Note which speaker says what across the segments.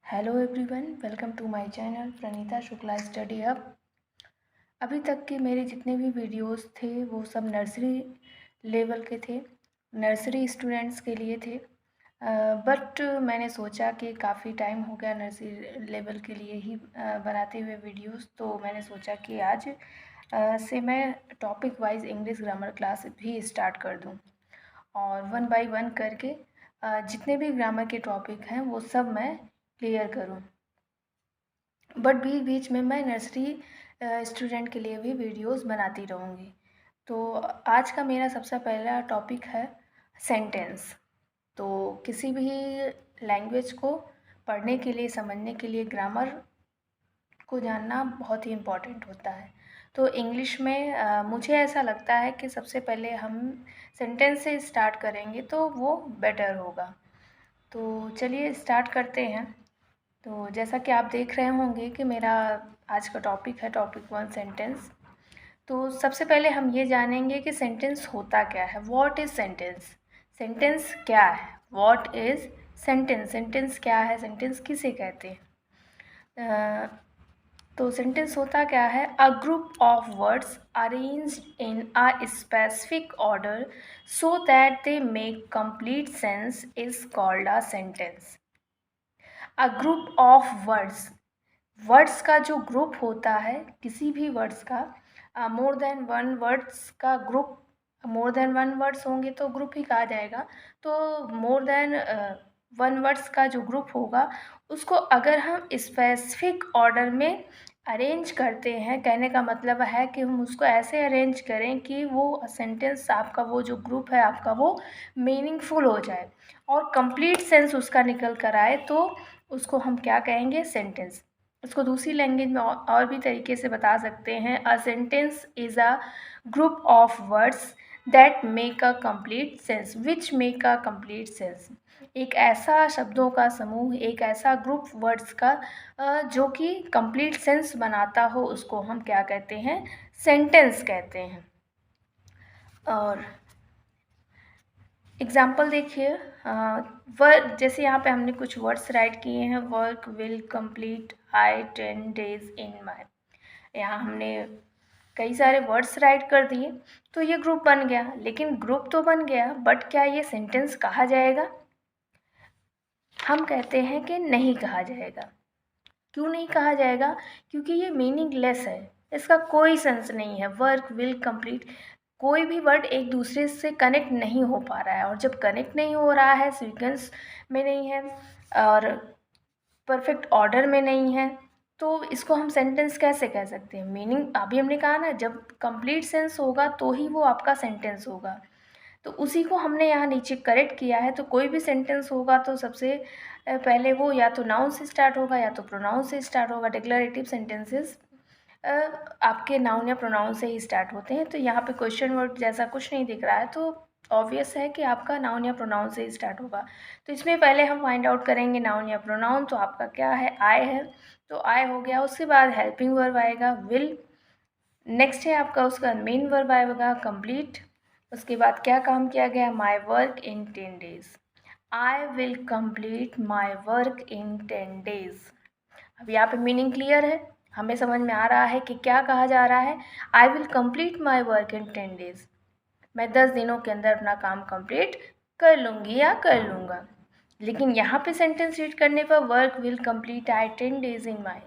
Speaker 1: Hello everyone, welcome to my channel Pranita Shukla study hub. अभी तक के मेरे जितने भी वीडियोस थे वो सब नर्सरी लेवल के थे, नर्सरी स्टूडेंट्स के लिए थे। बट मैंने सोचा कि काफ़ी टाइम हो गया नर्सरी लेवल के लिए ही बनाते हुए वीडियोस, तो मैंने सोचा कि आज से मैं topic wise English grammar class भी स्टार्ट कर दूं और वन बाय वन करके जितने भी ग्रामर के टॉपिक हैं वो सब मैं क्लियर करूं। बट बीच बीच में मैं नर्सरी स्टूडेंट के लिए भी वीडियोस बनाती रहूँगी। तो आज का मेरा सबसे पहला टॉपिक है सेंटेंस। तो किसी भी लैंग्वेज को पढ़ने के लिए, समझने के लिए ग्रामर को जानना बहुत ही इम्पोर्टेंट होता है। तो इंग्लिश में मुझे ऐसा लगता है कि सबसे पहले हम सेंटेंस से स्टार्ट करेंगे तो वो बेटर होगा। तो चलिए स्टार्ट करते हैं। तो जैसा कि आप देख रहे होंगे कि मेरा आज का टॉपिक है टॉपिक 1 सेंटेंस। तो सबसे पहले हम ये जानेंगे कि सेंटेंस होता क्या है। What is sentence? सेंटेंस क्या है? What is sentence? सेंटेंस क्या है? सेंटेंस किसे कहते हैं? तो सेंटेंस होता क्या है? A group of words arranged in a specific order so that they make complete sense is called a sentence. A group of words, words का जो ग्रुप होता है, किसी भी वर्ड्स का मोर देन वन वर्ड्स का group, more than one words होंगे तो ग्रुप ही कहा जाएगा। तो मोर देन वन वर्ड्स का जो ग्रुप होगा उसको अगर हम स्पेसिफिक ऑर्डर में अरेंज करते हैं, कहने का मतलब है कि हम उसको ऐसे अरेंज करें कि वो सेंटेंस आपका, वो जो ग्रुप है आपका, वो मीनिंगफुल हो जाए और कंप्लीट सेंस उसका निकल कर आए, तो उसको हम क्या कहेंगे? सेंटेंस। इसको दूसरी लैंग्वेज में और भी तरीके से बता सकते हैं। A sentence is a group of words that make a complete sense, which make a complete sense. एक ऐसा शब्दों का समूह, एक ऐसा ग्रुप वर्ड्स का जो कि कंप्लीट सेंस बनाता हो, उसको हम क्या कहते हैं? सेंटेंस कहते हैं। और एग्जाम्पल देखिए, वर्क, जैसे यहाँ पे हमने कुछ वर्ड्स राइट किए हैं। Work will complete I 10 days इन माई। यहाँ हमने कई सारे वर्ड्स राइट कर दिए, तो ये ग्रुप बन गया। लेकिन ग्रुप तो बन गया, बट क्या ये सेंटेंस कहा जाएगा? हम कहते हैं कि नहीं कहा जाएगा। क्यों नहीं कहा जाएगा? क्योंकि ये मीनिंगलेस है, इसका कोई सेंस नहीं है। वर्क विल कंप्लीट, कोई भी वर्ड एक दूसरे से कनेक्ट नहीं हो पा रहा है, और जब कनेक्ट नहीं हो रहा है, सीक्वेंस में नहीं है और परफेक्ट ऑर्डर में नहीं है, तो इसको हम सेंटेंस कैसे कह सकते हैं? मीनिंग अभी हमने कहा ना, जब कंप्लीट सेंस होगा तो ही वो आपका सेंटेंस होगा। तो उसी को हमने यहाँ नीचे करेक्ट किया है। तो कोई भी सेंटेंस होगा तो सबसे पहले वो या तो नाउन से स्टार्ट होगा या तो प्रोनाउन से स्टार्ट होगा। डिक्लेरेटिव सेंटेंसेस आपके नाउन या प्रोनाउन से ही स्टार्ट होते हैं। तो यहाँ पे क्वेश्चन वर्ड जैसा कुछ नहीं दिख रहा है, तो ऑब्वियस है कि आपका नाउन या प्रोनाउन से ही स्टार्ट होगा। तो इसमें पहले हम फाइंड आउट करेंगे नाउन या प्रोनाउन। तो आपका क्या है? आई है, तो आई हो गया। उसके बाद हेल्पिंग वर्ब आएगा विल। नेक्स्ट है आपका उसका मेन वर्ब आएगा कंप्लीट। उसके बाद क्या काम किया गया? My work in 10 days। I will complete my work in 10 days। अब यहाँ पे मीनिंग क्लियर है, हमें समझ में आ रहा है कि क्या कहा जा रहा है। I will complete my work in 10 days। मैं 10 दिनों के अंदर अपना काम कंप्लीट कर लूँगी या कर लूँगा। लेकिन यहाँ पे सेंटेंस रीड करने पर work will complete I 10 days इन माई,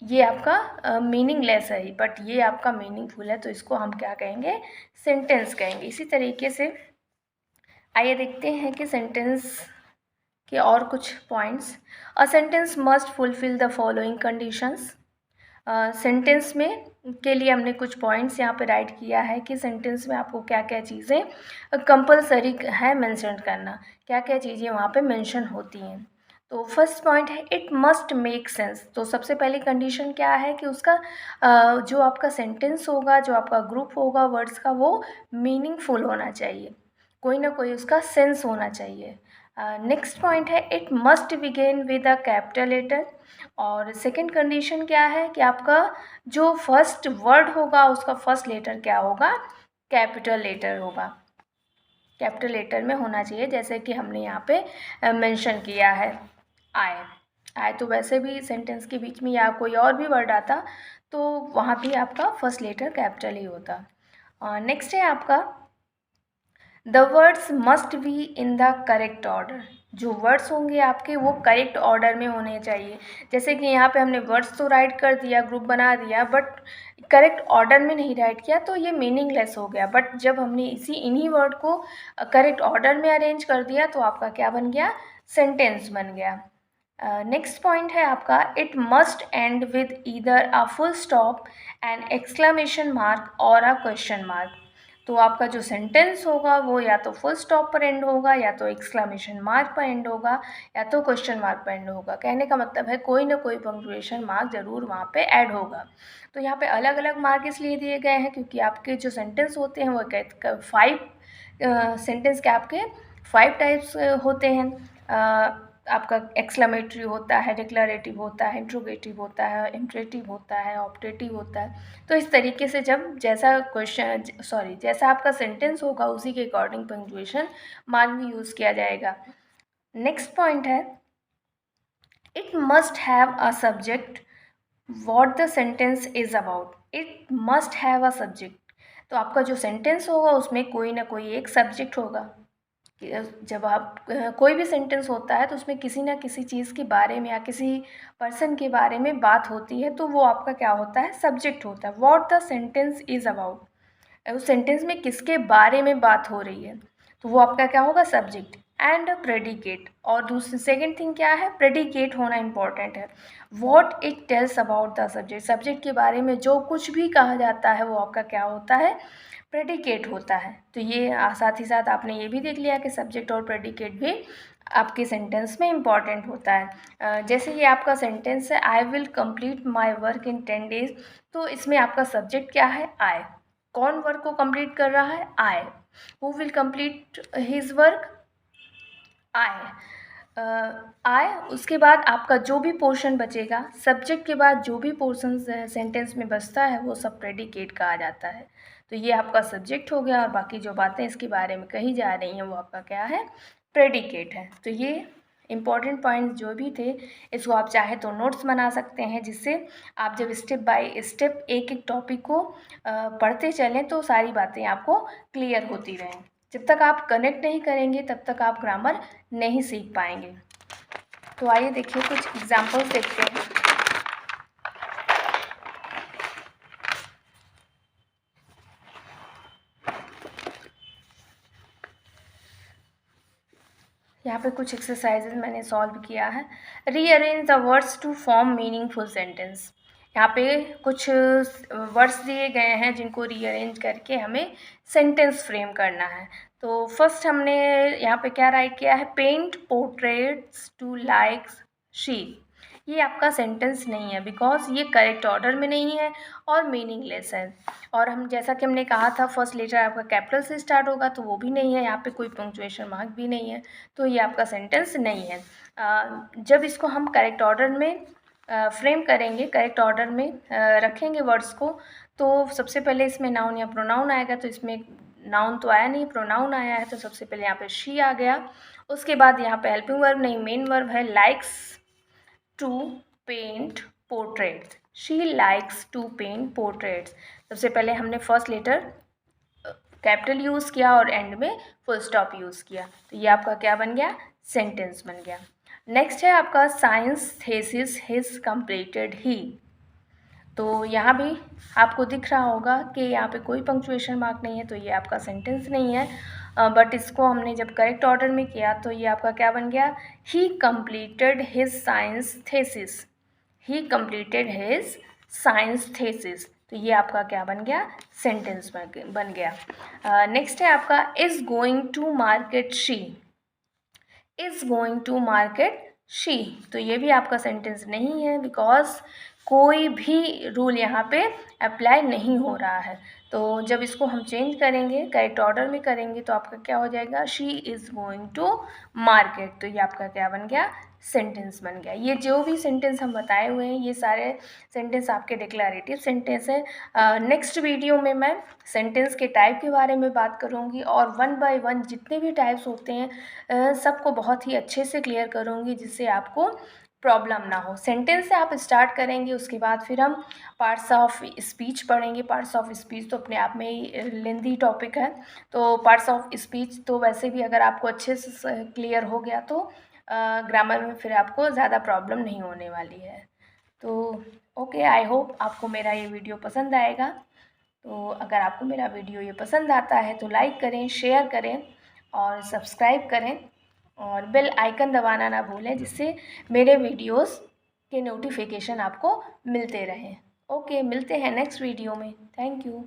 Speaker 1: ये आपका मीनिंगलेस है, बट ये आपका मीनिंगफुल है, तो इसको हम क्या कहेंगे? सेंटेंस कहेंगे। इसी तरीके से आइए देखते हैं कि सेंटेंस के और कुछ points. A sentence must fulfil the following conditions. Sentence में के लिए हमने कुछ पॉइंट्स यहाँ पे राइट किया है कि सेंटेंस में आपको क्या क्या चीज़ें कंपलसरी है मेंशन करना, क्या क्या चीज़ें वहाँ पे मेंशन होती हैं। तो फर्स्ट पॉइंट है इट मस्ट मेक सेंस। तो सबसे पहली कंडीशन क्या है कि उसका जो आपका सेंटेंस होगा, जो आपका ग्रुप होगा वर्ड्स का, वो मीनिंगफुल होना चाहिए, कोई ना कोई उसका सेंस होना चाहिए। नेक्स्ट पॉइंट है it must begin with a capital letter. और सेकंड कंडीशन क्या है कि आपका जो फर्स्ट वर्ड होगा उसका फर्स्ट लेटर क्या होगा? कैपिटल लेटर होगा, कैपिटल लेटर में होना चाहिए, जैसे कि हमने यहाँ पे मेंशन किया है। आए। आए तो वैसे भी सेंटेंस के बीच में या कोई और भी वर्ड आता तो वहाँ भी आपका फर्स्ट लेटर कैपिटल ही होता। नेक्स्ट है आपका the words must be in the correct order. जो वर्ड्स होंगे आपके वो करेक्ट ऑर्डर में होने चाहिए। जैसे कि यहाँ पे हमने वर्ड्स तो राइट कर दिया, ग्रुप बना दिया, बट करेक्ट ऑर्डर में नहीं राइट किया तो ये मीनिंगलेस हो गया। बट जब हमने इन्हीं वर्ड को करेक्ट ऑर्डर में अरेंज कर दिया तो आपका क्या बन गया, सेंटेंस बन गया। नेक्स्ट पॉइंट है आपका it must and with either a full stop an exclamation mark और अ क्वेश्चन मार्क। तो आपका जो सेंटेंस होगा वो या तो फुल स्टॉप पर एंड होगा, या तो एक्सक्लेमेशन मार्क पर एंड होगा, या तो क्वेश्चन मार्क पर एंड होगा। कहने का मतलब है कोई ना कोई पंक्चुएशन मार्क ज़रूर वहाँ पे ऐड होगा। तो यहाँ पे अलग अलग मार्क इसलिए दिए गए हैं क्योंकि आपके जो सेंटेंस होते हैं वो 5 सेंटेंस के आपके 5 टाइप्स होते हैं। आपका एक्सक्लेमेटरी होता है, डिक्लरेटिव होता है, इंट्रोगेटिव होता है, इम्परेटिव होता है, ऑप्टेटिव होता है। तो इस तरीके से जैसा आपका सेंटेंस होगा उसी के अकॉर्डिंग पंक्चुएशन मार्क भी यूज़ किया जाएगा। नेक्स्ट पॉइंट है it must have a subject what the sentence is about. It must have a subject. तो आपका जो सेंटेंस होगा उसमें कोई ना कोई एक सब्जेक्ट होगा। जब आप कोई भी सेंटेंस होता है तो उसमें किसी ना किसी चीज़ के बारे में या किसी पर्सन के बारे में बात होती है तो वो आपका क्या होता है, सब्जेक्ट होता है। What the sentence is about, उस सेंटेंस में किसके बारे में बात हो रही है तो वो आपका क्या होगा, सब्जेक्ट। एंड प्रेडिकेट, और दूसरी सेकंड थिंग क्या है, प्रेडिकेट होना इंपॉर्टेंट है। What it tells about the subject, subject के बारे में जो कुछ भी कहा जाता है वो आपका क्या होता है, प्रेडिकेट होता है। तो ये साथ ही साथ आपने ये भी देख लिया कि सब्जेक्ट और प्रेडिकेट भी आपके सेंटेंस में इम्पॉर्टेंट होता है। जैसे ये आपका सेंटेंस है I will complete my work in 10 days, तो इसमें आपका सब्जेक्ट क्या है, आई। कौन वर्क को कंप्लीट कर रहा है, I. Who will complete his work, I. आए, उसके बाद आपका जो भी पोर्शन बचेगा, सब्जेक्ट के बाद जो भी पोर्शन सेंटेंस में बचता है वो सब प्रेडिकेट कहा जाता है। तो ये आपका सब्जेक्ट हो गया और बाकी जो बातें इसके बारे में कही जा रही हैं वो आपका क्या है, प्रेडिकेट है। तो ये इम्पॉर्टेंट पॉइंट्स जो भी थे इसको आप चाहे तो नोट्स बना सकते हैं, जिससे आप जब स्टेप बाय स्टेप एक एक टॉपिक को पढ़ते चलें तो सारी बातें आपको क्लियर होती रहें। जब तक आप कनेक्ट नहीं करेंगे तब तक आप ग्रामर नहीं सीख पाएंगे। तो आइए देखिए कुछ एग्जांपल्स देखते हैं। यहाँ पे कुछ एक्सरसाइजेज मैंने सॉल्व किया है। Rearrange the words to form meaningful sentence. यहाँ पे कुछ वर्ड्स दिए गए हैं जिनको रीअरेंज करके हमें सेंटेंस फ्रेम करना है। तो फर्स्ट हमने यहाँ पे क्या राइट किया है, paint portraits to likes she. ये आपका सेंटेंस नहीं है बिकॉज ये करेक्ट ऑर्डर में नहीं है और मीनिंगलेस है। और हम जैसा कि हमने कहा था फर्स्ट लेटर आपका कैपिटल से स्टार्ट होगा तो वो भी नहीं है, यहाँ पे कोई पंक्चुएशन मार्क भी नहीं है, तो ये आपका सेंटेंस नहीं है। जब इसको हम करेक्ट ऑर्डर में फ्रेम करेंगे, करेक्ट ऑर्डर में रखेंगे वर्ड्स को, तो सबसे पहले इसमें नाउन या प्रोनाउन आएगा। तो इसमें नाउन तो आया नहीं, प्रोनाउन आया है, तो सबसे पहले यहाँ पे शी आ गया। उसके बाद यहाँ पे हेल्पिंग वर्ब नहीं, मेन वर्ब है likes to paint portraits. She likes to paint portraits. सबसे पहले हमने फर्स्ट लेटर कैपिटल यूज़ किया और एंड में फुल स्टॉप यूज़ किया, तो ये आपका क्या बन गया, सेंटेंस बन गया। नेक्स्ट है आपका साइंस थेसिस हिज कंप्लीटेड ही। तो यहाँ भी आपको दिख रहा होगा कि यहाँ पे कोई पंक्चुएशन मार्क नहीं है, तो ये आपका सेंटेंस नहीं है। बट इसको हमने जब करेक्ट ऑर्डर में किया तो ये आपका क्या बन गया, ही कंप्लीटेड हिज साइंस थेसिस। ही कंप्लीटेड हिज साइंस थेसिस। तो ये आपका क्या बन गया, सेंटेंस बन गया। नेक्स्ट है आपका is going to market she. Is going to market she, तो ये भी आपका सेंटेंस नहीं है बिकॉज कोई भी रूल यहाँ पे अप्लाई नहीं हो रहा है। तो जब इसको हम चेंज करेंगे, करेक्ट ऑर्डर में करेंगे, तो आपका क्या हो जाएगा, she is going to market. तो ये आपका क्या बन गया, सेंटेंस बन गया। ये जो भी सेंटेंस हम बताए हुए हैं ये सारे सेंटेंस आपके डिक्लेरेटिव सेंटेंस हैं। नेक्स्ट वीडियो में मैं सेंटेंस के टाइप के बारे में बात करूँगी और वन बाय वन जितने भी टाइप्स होते हैं सबको बहुत ही अच्छे से क्लियर करूँगी, जिससे आपको प्रॉब्लम ना हो। सेंटेंस से आप स्टार्ट करेंगे, उसके बाद फिर हम पार्ट्स ऑफ स्पीच पढ़ेंगे। पार्ट्स ऑफ स्पीच तो अपने आप में ही लेंदी टॉपिक है। तो पार्ट्स ऑफ स्पीच तो वैसे भी अगर आपको अच्छे से क्लियर हो गया तो ग्रामर में फिर आपको ज़्यादा प्रॉब्लम नहीं होने वाली है। तो ओके, आई होप आपको मेरा ये वीडियो पसंद आएगा। तो अगर आपको मेरा वीडियो ये पसंद आता है तो लाइक करें, शेयर करें और सब्सक्राइब करें और बेल आइकन दबाना ना भूलें, जिससे मेरे वीडियोस के नोटिफिकेशन आपको मिलते रहें। ओके, मिलते हैं नेक्स्ट वीडियो में। Thank you.